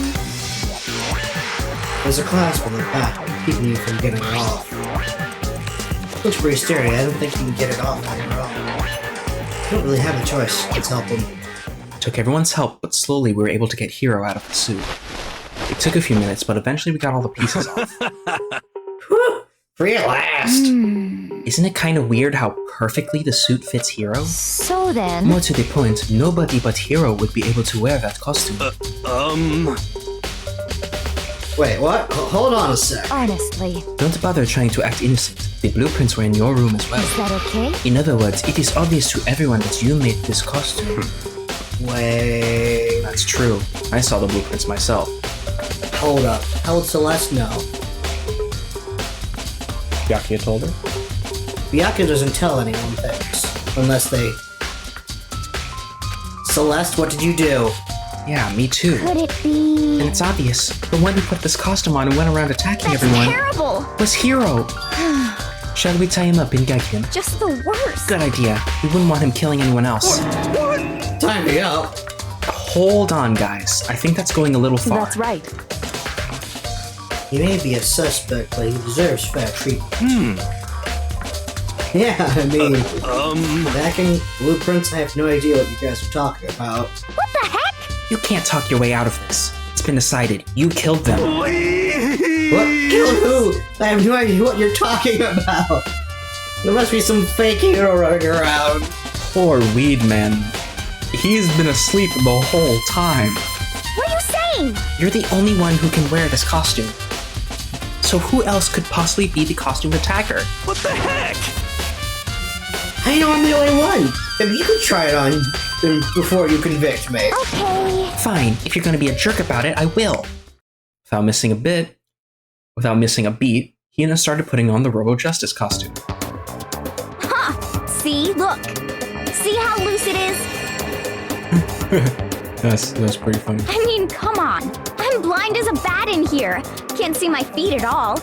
There's a clasp on the back keeping you from getting it off. Looks pretty sturdy. I don't think you can get it off on your own. You don't really have a choice. Let's help him. It took everyone's help, but slowly we were able to get Hero out of the suit. It took a few minutes, but eventually we got all the pieces off. Whew! Free at last. Isn't it kind of weird how perfectly the suit fits Hero? So then, More to the point, nobody but Hero would be able to wear that costume. Wait, what? Hold on a sec. honestly, Don't bother trying to act innocent. The blueprints were in your room as well. is that okay? In other words, it is obvious to everyone that you made this costume. Wait. That's true. I saw the blueprints myself. Hold up. How would Celeste know? Byakuya told her. Byakuya doesn't tell anyone things. Unless they... Celeste, what did you do? Yeah, me too. Could it be... And it's obvious. The one who put this costume on and went around attacking That's everyone terrible! was Hero. Shall we tie him up and gag him? Just the worst. Good idea. We wouldn't want him killing anyone else. Tie me up. Hold on, guys. I think that's going a little far. That's right. He may be a suspect, but he deserves fair treatment. Yeah, I mean, backing blueprints, I have no idea what you guys are talking about. What the heck? You can't talk your way out of this. It's been decided. You killed them. What? Kill who? I have no idea what you're talking about. There must be some fake hero running around. Poor Weed Man. He's been asleep the whole time. What are you saying? You're the only one who can wear this costume. So who else could possibly be the costume attacker? What the heck? I know I'm the only one. If you could try it on before you convict me. Okay. Fine, if you're gonna be a jerk about it, I will. Without missing a beat, Hina started putting on the Robo Justice costume. Huh. See? Look. See how loose it is? That's pretty funny. I mean, come on. I'm blind as a bat in here. Can't see my feet at all.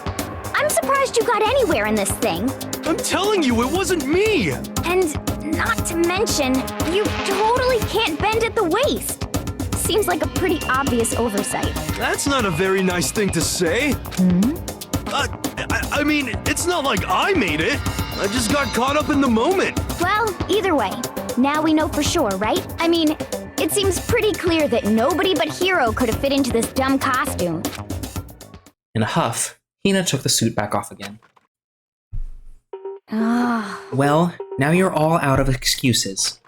I'm surprised you got anywhere in this thing. I'm telling you, it wasn't me! And not to mention, you totally can't bend at the waist. Seems like a pretty obvious oversight. That's not a very nice thing to say. I mean, it's not like I made it. I just got caught up in the moment. Well, either way, Now we know for sure, right? I mean, it seems pretty clear that nobody but Hiro could have fit into this dumb costume. In a huff, Hina took the suit back off again. Ah. Well, now you're all out of excuses.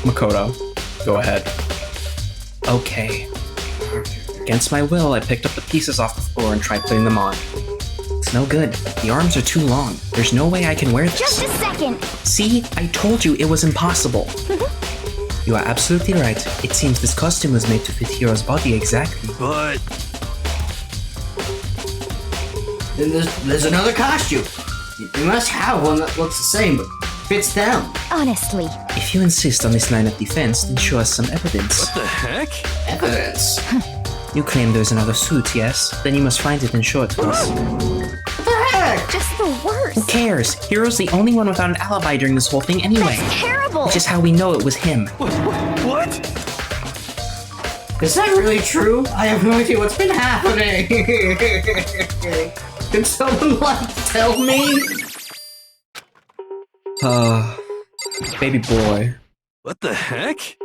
Makoto, go ahead. Okay. Against my will, I picked up the pieces off the floor and tried putting them on. It's no good. The arms are too long. There's no way I can wear this. Just a second! See? I told you it was impossible. You are absolutely right. It seems this costume was made to fit Hiro's body exactly. But... Then there's another costume. You must have one that looks the same, but fits them. Honestly. If you insist on this line of defense, then show us some evidence. What the heck? Evidence? You claim there's another suit, yes? Then you must find it and show it to us. What the heck? Just the worst. Who cares? Hiro's the only one without an alibi during this whole thing anyway. That's terrible! Which is how we know it was him. What? Is that really true? I have no idea what's been happening. Can someone, tell me? Baby boy. What the heck?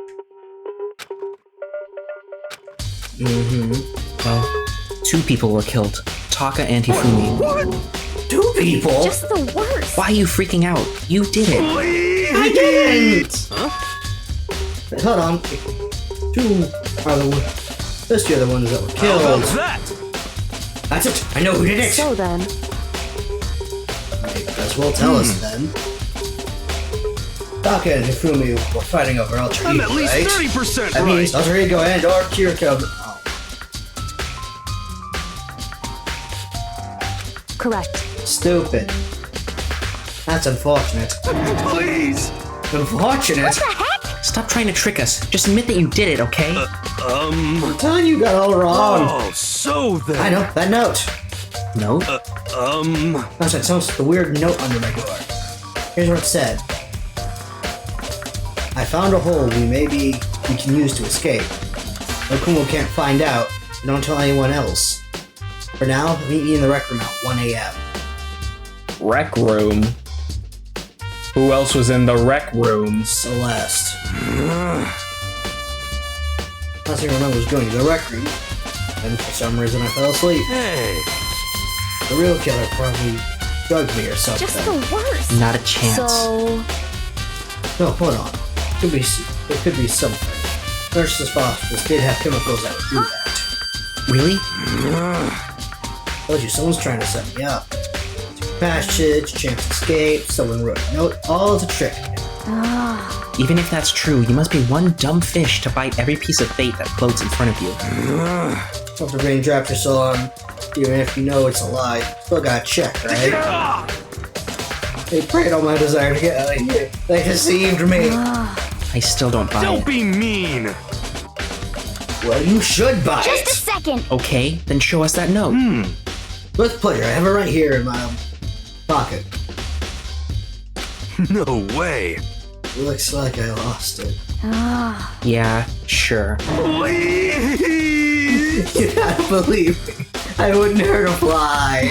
Well, 2 people were killed. Taka and Hifumi. What? 2 people? Just the worst. Why are you freaking out? You did it. I didn't! Huh? Hold on. 2 are the other ones that were How killed. about that? That's it. I know who did it. So then, Might as well tell us then. Taka and Hifumi were fighting over alter I'm ego, at least right? 30% That means right. alter ego and or Kiriko. Oh, correct. stupid. That's unfortunate. Please. Unfortunate? Stop trying to trick us. Just admit that you did it, okay? I'm telling you, got all wrong. Oh, so then. I know that note. No? That's it. Sounds like the weird note under my door. Here's what it said. I found a hole we can use to escape. Okumo can't find out, so don't tell anyone else. For now, meet me in the rec room at 1 a.m. Rec room? Who else was in the rec room? Celeste. Last thing I remember was going to the rec room, and for some reason I fell asleep. Hey. The real killer probably drugged me or something. Just the worst. Not a chance. So, No, hold on. It could be something. Nurse's phosphorus did have chemicals that would do that. Really? Told you, someone's trying to set me up. Passage, chance to escape, someone wrote a note, all to trick me. Even if that's true, you must be one dumb fish to bite every piece of bait that floats in front of you. After raindrops are so on, even if you know it's a lie, still gotta check, right? They preyed on my desire to get out of here. They deceived me. I still don't buy Don't it. be mean. Well, you should buy Just a it. second. Okay, then show us that note. With pleasure. I have it right here in my pocket. No way. Looks like I lost it. Yeah, sure. Please. You gotta believe me. I wouldn't hurt a fly.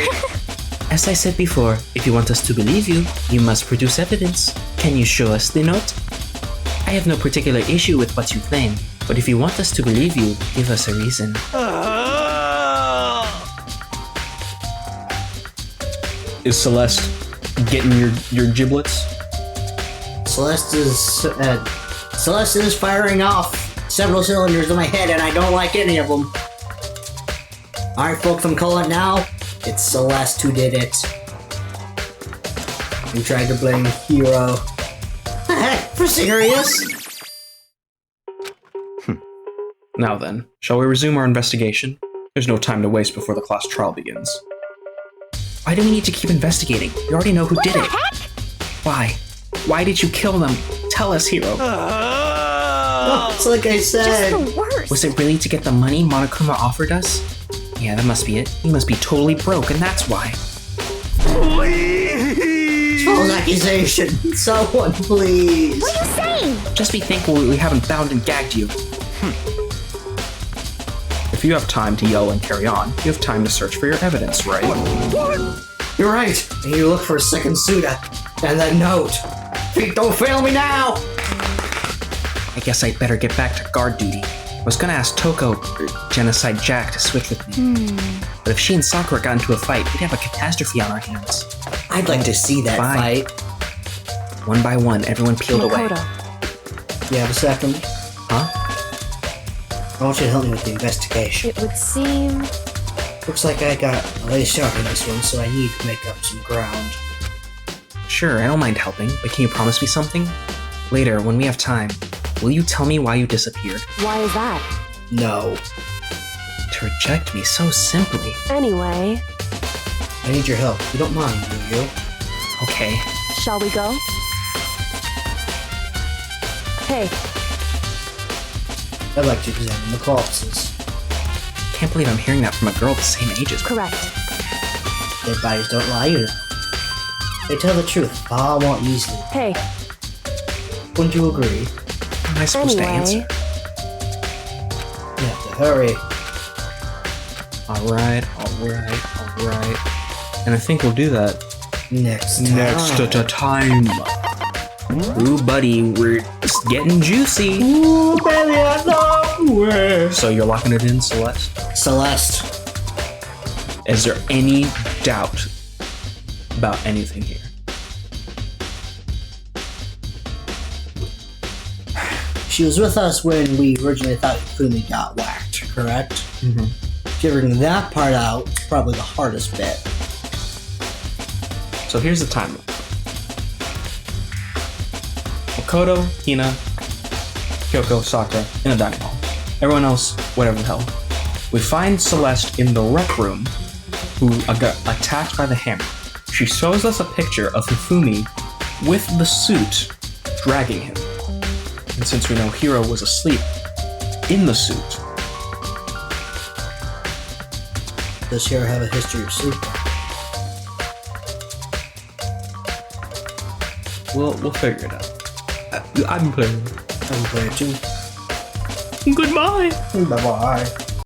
As I said before, if you want us to believe you, you must produce evidence. Can you show us the note? I have no particular issue with what you claim, but if you want us to believe you, give us a reason. Is Celeste getting your giblets? Celeste is firing off several cylinders in my head, and I don't like any of them. Alright, folks, I'm calling it now. It's Celeste who did it. You tried to blame Hiro. The heck? For serious? Now then, shall we resume our investigation? There's no time to waste before the class trial begins. Why do we need to keep investigating? We already know who did it. Why? Why did you kill them? Tell us, Hiro. Oh, it's like I said. Just the worst. Was it really to get the money Monokuma offered us? Yeah, that must be it. He must be totally broke, and that's why. False accusation. Someone, please. What are you saying? Just be thankful we haven't bound and gagged you. If if you have time to yell and carry on, you have time to search for your evidence, right? You're right. And you look for a second suit and that note. Feet, don't fail me now! I guess I'd better get back to guard duty. I was gonna ask Toko or Genocide Jack to switch with me. But if she and Sakura got into a fight, we'd have a catastrophe on our hands. I'd like to see that Fine. fight. One by one, everyone peeled away. Makoto, You have a second? Huh? I want you to help me with the investigation. it would seem... Looks like I got a lay sharp in this one, so I need to make up some ground. Sure, I don't mind helping, but can you promise me something? Later, when we have time, will you tell me why you disappeared? Why is that? No. To reject me so simply. Anyway, I need your help. You don't mind, do you? Okay. shall we go? Hey, I'd like to examine the corpses. Can't believe I'm hearing that from a girl the same age as me. correct. Their bodies don't lie, you know. They tell the truth far more easily. Hey, Wouldn't you agree? How am I supposed to answer? anyway, You have to hurry. Alright. And I think we'll do that Next time. next time. Ooh, buddy, we're just getting juicy. Ooh, baby, I know. So you're locking it in, Celeste? Celeste. Is there any doubt about anything here? She was with us when we originally thought Fumi got whacked, correct? Mm-hmm. Figuring that part out is probably the hardest bit. So here's the timeline. Makoto, Hina, Kyoko, Sakura in a dining hall. Everyone else, whatever the hell. We find Celeste in the rec room, who got attacked by the hammer. She shows us a picture of Hifumi with the suit dragging him. And since we know Hiro was asleep in the suit, Does Hiro have a history of sleep? we'll figure it out. I'm playing. I'm playing too. Goodbye. Bye bye.